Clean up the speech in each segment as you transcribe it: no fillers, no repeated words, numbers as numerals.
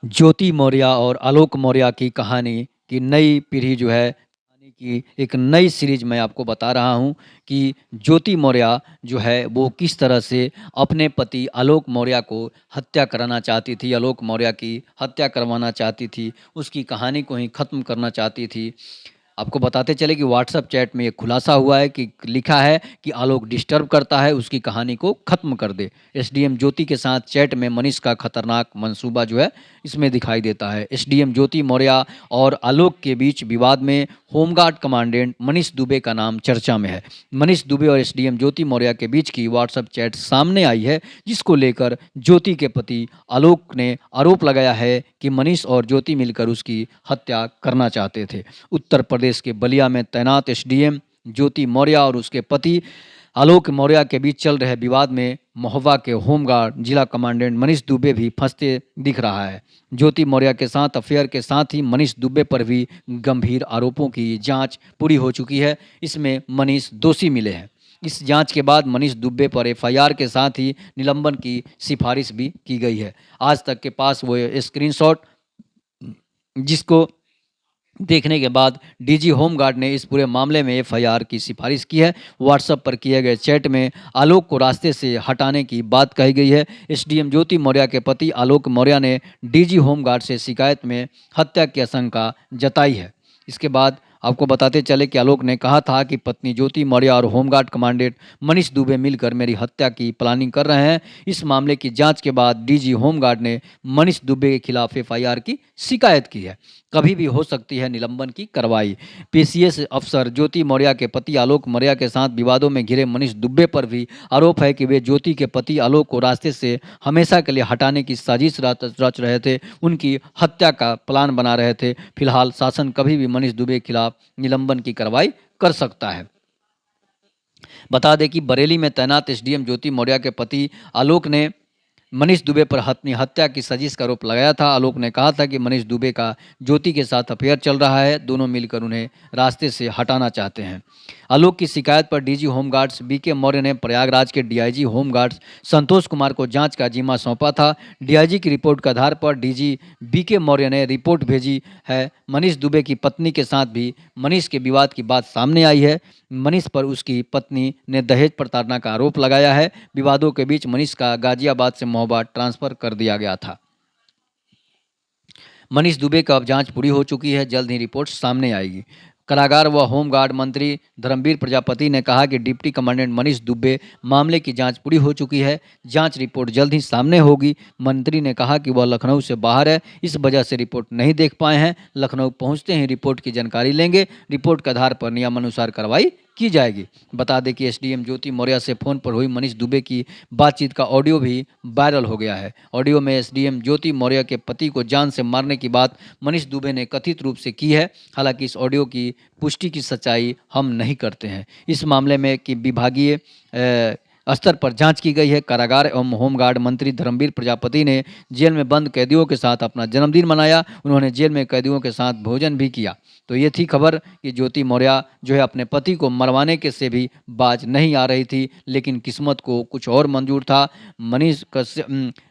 ज्योति मौर्य और आलोक मौर्य की कहानी की नई पीढ़ी जो है कहानी की एक नई सीरीज मैं आपको बता रहा हूँ कि ज्योति मौर्य जो है वो किस तरह से अपने पति आलोक मौर्य को हत्या कराना चाहती थी, आलोक मौर्य की हत्या करवाना चाहती थी, उसकी कहानी को ही ख़त्म करना चाहती थी। आपको बताते चले कि व्हाट्सएप चैट में ये खुलासा हुआ है कि लिखा है कि आलोक डिस्टर्ब करता है, उसकी कहानी को ख़त्म कर दे। एसडीएम ज्योति के साथ चैट में मनीष का खतरनाक मंसूबा जो है इसमें दिखाई देता है। एसडीएम ज्योति मौर्य और आलोक के बीच विवाद में होमगार्ड कमांडेंट मनीष दुबे का नाम चर्चा में है। मनीष दुबे और एसडीएम ज्योति मौर्य के बीच की व्हाट्सएप चैट सामने आई है, जिसको लेकर ज्योति के पति आलोक ने आरोप लगाया है कि मनीष और ज्योति मिलकर उसकी हत्या करना चाहते थे। उत्तर प्रदेश के बलिया में तैनात एसडीएम ज्योति मौर्य और उसके पति आलोक मौर्य के बीच चल रहे विवाद में महोबा के होमगार्ड जिला कमांडेंट मनीष दुबे भी फंसते दिख रहा है। ज्योति मौर्य के साथ अफेयर के साथ ही मनीष दुबे पर भी गंभीर आरोपों की जांच पूरी हो चुकी है। इसमें मनीष दोषी मिले हैं। इस जांच के बाद मनीष दुबे पर एफआईआर के साथ ही निलंबन की सिफारिश भी की गई है। आज तक के पास वो स्क्रीनशॉट जिसको देखने के बाद डीजी होमगार्ड ने इस पूरे मामले में एफआईआर की सिफारिश की है। व्हाट्सएप पर किए गए चैट में आलोक को रास्ते से हटाने की बात कही गई है। एसडीएम ज्योति मौर्य के पति आलोक मौर्य ने डीजी होमगार्ड से शिकायत में हत्या की आशंका जताई है। इसके बाद आपको बताते चले कि आलोक ने कहा था कि पत्नी ज्योति मौर्य और होमगार्ड कमांडेंट मनीष दुबे मिलकर मेरी हत्या की प्लानिंग कर रहे हैं। इस मामले की जांच के बाद डीजी होमगार्ड ने मनीष दुबे के खिलाफ एफआईआर की शिकायत की है। कभी भी हो सकती है निलंबन की कार्रवाई। पीसीएस अफसर ज्योति मौर्य के पति आलोक मौर्य के साथ विवादों में घिरे मनीष दुबे पर भी आरोप है कि वे ज्योति के पति आलोक को रास्ते से हमेशा के लिए हटाने की साजिश रच रहे थे, उनकी हत्या का प्लान बना रहे थे। फिलहाल शासन कभी भी मनीष दुबे के खिलाफ निलंबन की कार्रवाई कर सकता है। बता दें कि बरेली में तैनात एसडीएम ज्योति मौर्य के पति आलोक ने मनीष दुबे पर अपनी हत्या की साजिश का आरोप लगाया था। आलोक ने कहा था कि मनीष दुबे का ज्योति के साथ अफेयर चल रहा है, दोनों मिलकर उन्हें रास्ते से हटाना चाहते हैं। आलोक की शिकायत पर डीजी होमगार्ड्स बीके मौर्य ने प्रयागराज के डीआईजी होमगार्ड्स संतोष कुमार को जांच का जिम्मा सौंपा था। डीआईजी की रिपोर्ट के आधार पर डीजी बीके मौर्य ने रिपोर्ट भेजी है। मनीष दुबे की पत्नी के साथ भी मनीष के विवाद की बात सामने आई है। मनीष पर उसकी पत्नी ने दहेज प्रताड़ना का आरोप लगाया है। विवादों के बीच मनीष का गाजियाबाद से महोबा ट्रांसफर कर दिया गया था। मनीष दुबे का अब जांच पूरी हो चुकी है, जल्द ही रिपोर्ट सामने आएगी। कारागार व होमगार्ड मंत्री धर्मवीर प्रजापति ने कहा कि डिप्टी कमांडेंट मनीष दुबे मामले की जांच पूरी हो चुकी है, जांच रिपोर्ट जल्द ही सामने होगी। मंत्री ने कहा कि वह लखनऊ से बाहर है, इस वजह से रिपोर्ट नहीं देख पाए हैं। लखनऊ पहुंचते ही रिपोर्ट की जानकारी लेंगे, रिपोर्ट के आधार पर नियमानुसार कार्रवाई की जाएगी। बता दें कि एसडीएम ज्योति मौर्य से फ़ोन पर हुई मनीष दुबे की बातचीत का ऑडियो भी वायरल हो गया है। ऑडियो में एसडीएम ज्योति मौर्य के पति को जान से मारने की बात मनीष दुबे ने कथित रूप से की है। हालांकि इस ऑडियो की पुष्टि की सच्चाई हम नहीं करते हैं। इस मामले में कि विभागीय स्तर पर जांच की गई है। कारागार एवं होमगार्ड मंत्री धर्मवीर प्रजापति ने जेल में बंद कैदियों के साथ अपना जन्मदिन मनाया। उन्होंने जेल में कैदियों के साथ भोजन भी किया। तो ये थी खबर कि ज्योति मौर्य जो है अपने पति को मरवाने के से भी बाज नहीं आ रही थी, लेकिन किस्मत को कुछ और मंजूर था। मनीष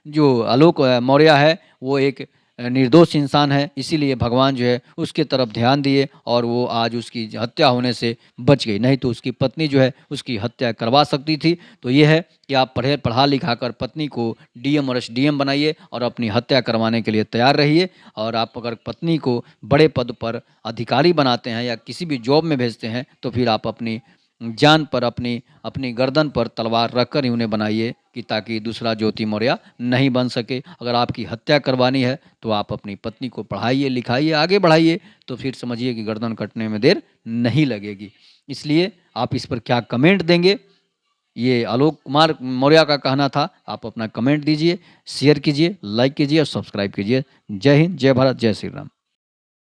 जो आलोक मौर्य है वो एक निर्दोष इंसान है, इसीलिए भगवान जो है उसके तरफ ध्यान दिए और वो आज उसकी हत्या होने से बच गई, नहीं तो उसकी पत्नी जो है उसकी हत्या करवा सकती थी। तो ये है कि आप पढ़ा लिखा कर पत्नी को डीएम और एसडीएम बनाइए और अपनी हत्या करवाने के लिए तैयार रहिए। और आप अगर पत्नी को बड़े पद पर अधिकारी बनाते हैं या किसी भी जॉब में भेजते हैं तो फिर आप अपनी जान पर अपनी अपनी गर्दन पर तलवार रखकर ही उन्हें बनाइए कि ताकि दूसरा ज्योति मौर्य नहीं बन सके। अगर आपकी हत्या करवानी है तो आप अपनी पत्नी को पढ़ाइए लिखाइए आगे बढ़ाइए, तो फिर समझिए कि गर्दन कटने में देर नहीं लगेगी। इसलिए आप इस पर क्या कमेंट देंगे, ये आलोक कुमार मौर्य का कहना था। आप अपना कमेंट दीजिए, शेयर कीजिए, लाइक कीजिए और सब्सक्राइब कीजिए। जय हिंद, जय भारत, जय श्री राम।